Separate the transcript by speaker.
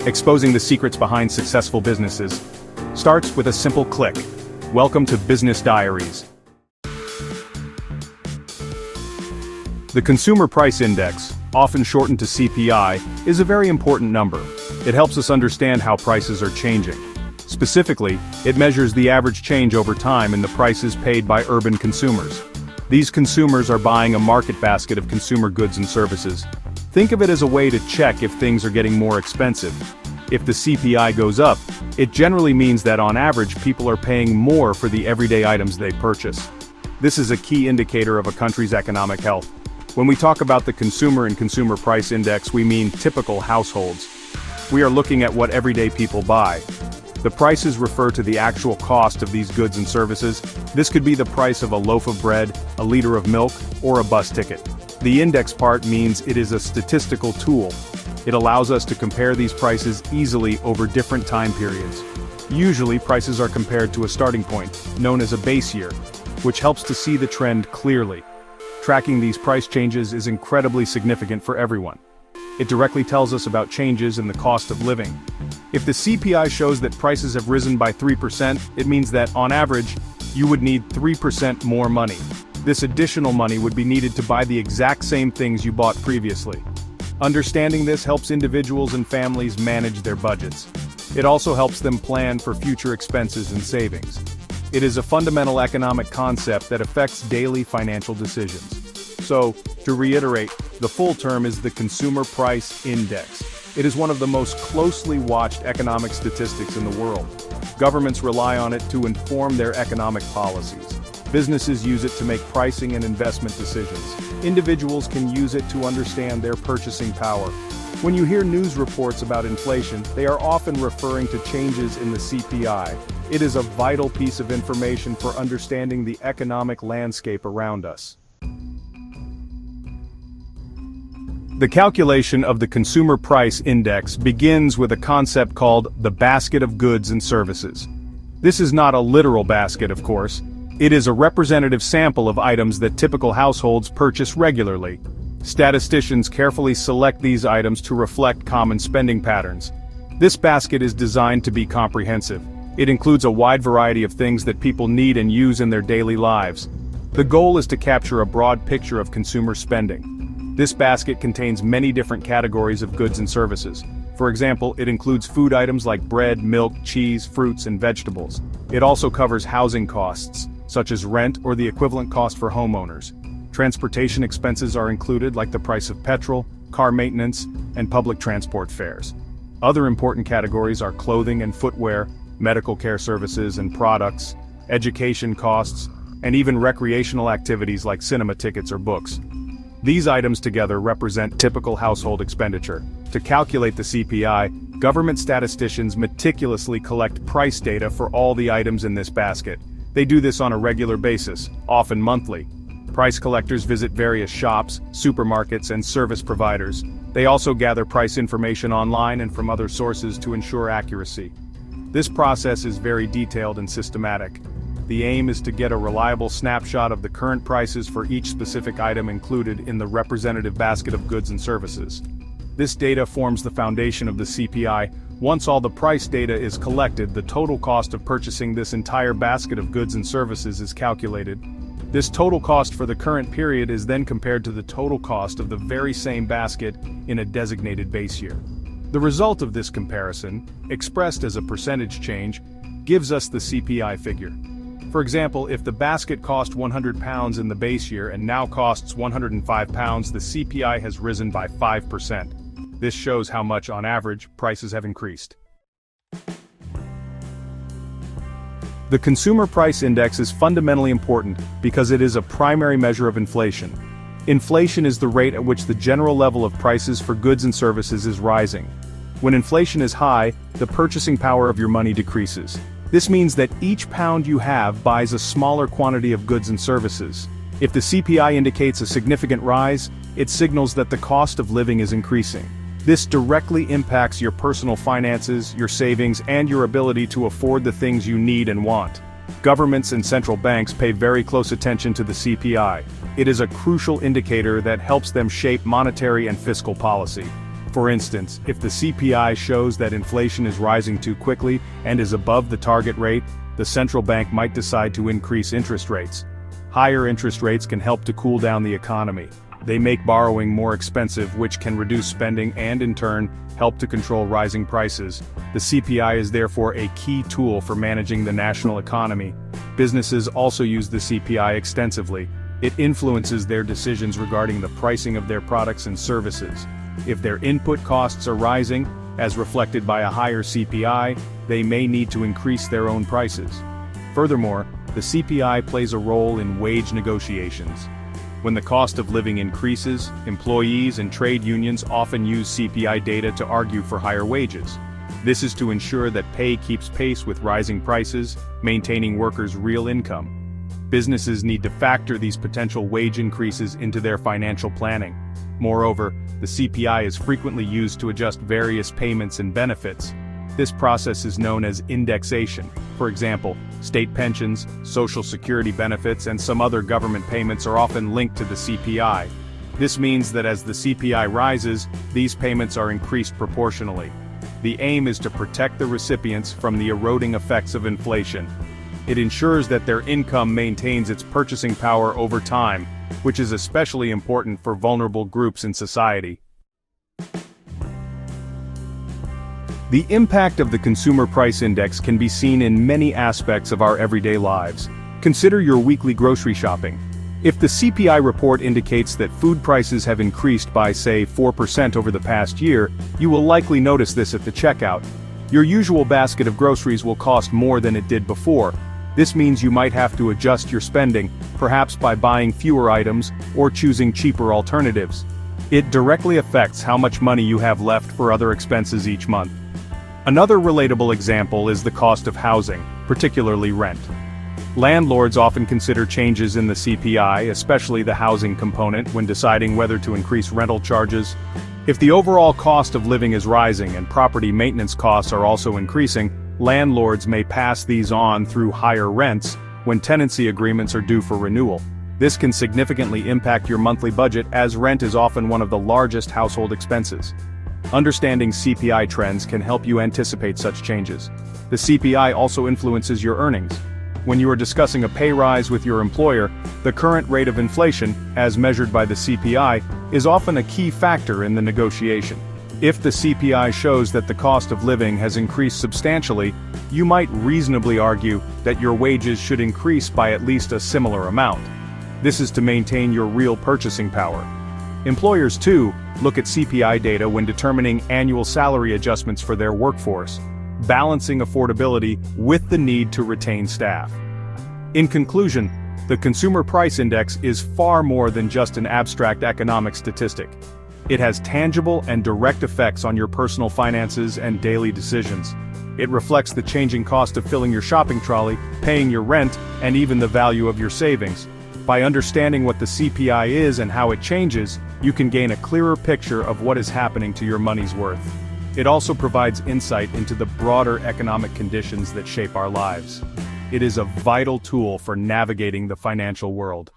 Speaker 1: exposing the secrets behind successful businesses, starts with a simple click. Welcome to Business Diaries. The Consumer Price Index, often shortened to CPI, is a very important number. It helps us understand how prices are changing. Specifically, it measures the average change over time in the prices paid by urban consumers. These consumers are buying a market basket of consumer goods and services. Think of it as a way to check if things are getting more expensive. If the CPI goes up, it generally means that on average people are paying more for the everyday items they purchase. This is a key indicator of a country's economic health. When we talk about the Consumer and Consumer Price Index, we mean typical households. We are looking at what everyday people buy. The prices refer to the actual cost of these goods and services. This could be the price of a loaf of bread, a liter of milk, or a bus ticket. The index part means it is a statistical tool. It allows us to compare these prices easily over different time periods. Usually, prices are compared to a starting point, known as a base year, which helps to see the trend clearly. Tracking these price changes is incredibly significant for everyone. It directly tells us about changes in the cost of living. If the CPI shows that prices have risen by 3%, it means that, on average, you would need 3% more money. This additional money would be needed to buy the exact same things you bought previously. Understanding this helps individuals and families manage their budgets. It also helps them plan for future expenses and savings. It is a fundamental economic concept that affects daily financial decisions. So, to reiterate, the full term is the Consumer Price Index. It is one of the most closely watched economic statistics in the world. Governments rely on it to inform their economic policies. Businesses use it to make pricing and investment decisions. Individuals can use it to understand their purchasing power. When you hear news reports about inflation, they are often referring to changes in the CPI. It is a vital piece of information for understanding the economic landscape around us. The calculation of the Consumer Price Index begins with a concept called the basket of goods and services. This is not a literal basket, of course. It is a representative sample of items that typical households purchase regularly. Statisticians carefully select these items to reflect common spending patterns. This basket is designed to be comprehensive. It includes a wide variety of things that people need and use in their daily lives. The goal is to capture a broad picture of consumer spending. This basket contains many different categories of goods and services. For example, it includes food items like bread, milk, cheese, fruits, and vegetables. It also covers housing costs, such as rent or the equivalent cost for homeowners. Transportation expenses are included, like the price of petrol, car maintenance, and public transport fares. Other important categories are clothing and footwear, medical care services and products, education costs, and even recreational activities like cinema tickets or books. These items together represent typical household expenditure. To calculate the CPI, government statisticians meticulously collect price data for all the items in this basket. They do this on a regular basis, often monthly. Price collectors visit various shops, supermarkets, and service providers. They also gather price information online and from other sources to ensure accuracy. This process is very detailed and systematic. The aim is to get a reliable snapshot of the current prices for each specific item included in the representative basket of goods and services. This data forms the foundation of the CPI. Once all the price data is collected, the total cost of purchasing this entire basket of goods and services is calculated. This total cost for the current period is then compared to the total cost of the very same basket in a designated base year. The result of this comparison, expressed as a percentage change, gives us the CPI figure. For example, if the basket cost £100 in the base year and now costs £105, the CPI has risen by 5%. This shows how much, on average, prices have increased. The Consumer Price Index is fundamentally important because it is a primary measure of inflation. Inflation is the rate at which the general level of prices for goods and services is rising. When inflation is high, the purchasing power of your money decreases. This means that each pound you have buys a smaller quantity of goods and services. If the CPI indicates a significant rise, it signals that the cost of living is increasing. This directly impacts your personal finances, your savings, and your ability to afford the things you need and want. Governments and central banks pay very close attention to the CPI. It is a crucial indicator that helps them shape monetary and fiscal policy. For instance, if the CPI shows that inflation is rising too quickly and is above the target rate, the central bank might decide to increase interest rates. Higher interest rates can help to cool down the economy. They make borrowing more expensive, which can reduce spending and, in turn, help to control rising prices. The CPI is therefore a key tool for managing the national economy. Businesses also use the CPI extensively. It influences their decisions regarding the pricing of their products and services. If their input costs are rising, as reflected by a higher CPI, they may need to increase their own prices. Furthermore, the CPI plays a role in wage negotiations. When the cost of living increases, employees and trade unions often use CPI data to argue for higher wages. This is to ensure that pay keeps pace with rising prices, maintaining workers' real income. Businesses need to factor these potential wage increases into their financial planning. Moreover, the CPI is frequently used to adjust various payments and benefits. This process is known as indexation. For example, state pensions, social security benefits, and some other government payments are often linked to the CPI. This means that as the CPI rises, these payments are increased proportionally. The aim is to protect the recipients from the eroding effects of inflation. It ensures that their income maintains its purchasing power over time, which is especially important for vulnerable groups in society. The impact of the Consumer Price Index can be seen in many aspects of our everyday lives. Consider your weekly grocery shopping. If the CPI report indicates that food prices have increased by, say, 4% over the past year, you will likely notice this at the checkout. Your usual basket of groceries will cost more than it did before. This means you might have to adjust your spending, perhaps by buying fewer items or choosing cheaper alternatives. It directly affects how much money you have left for other expenses each month. Another relatable example is the cost of housing, particularly rent. Landlords often consider changes in the CPI, especially the housing component, when deciding whether to increase rental charges. If the overall cost of living is rising and property maintenance costs are also increasing, landlords may pass these on through higher rents when tenancy agreements are due for renewal. This can significantly impact your monthly budget, as rent is often one of the largest household expenses. Understanding CPI trends can help you anticipate such changes. The CPI also influences your earnings. When you are discussing a pay rise with your employer, the current rate of inflation, as measured by the CPI, is often a key factor in the negotiation. If the CPI shows that the cost of living has increased substantially, you might reasonably argue that your wages should increase by at least a similar amount. This is to maintain your real purchasing power. Employers, too, look at CPI data when determining annual salary adjustments for their workforce, balancing affordability with the need to retain staff. In conclusion, the Consumer Price Index is far more than just an abstract economic statistic. It has tangible and direct effects on your personal finances and daily decisions. It reflects the changing cost of filling your shopping trolley, paying your rent, and even the value of your savings. By understanding what the CPI is and how it changes, you can gain a clearer picture of what is happening to your money's worth. It also provides insight into the broader economic conditions that shape our lives. It is a vital tool for navigating the financial world.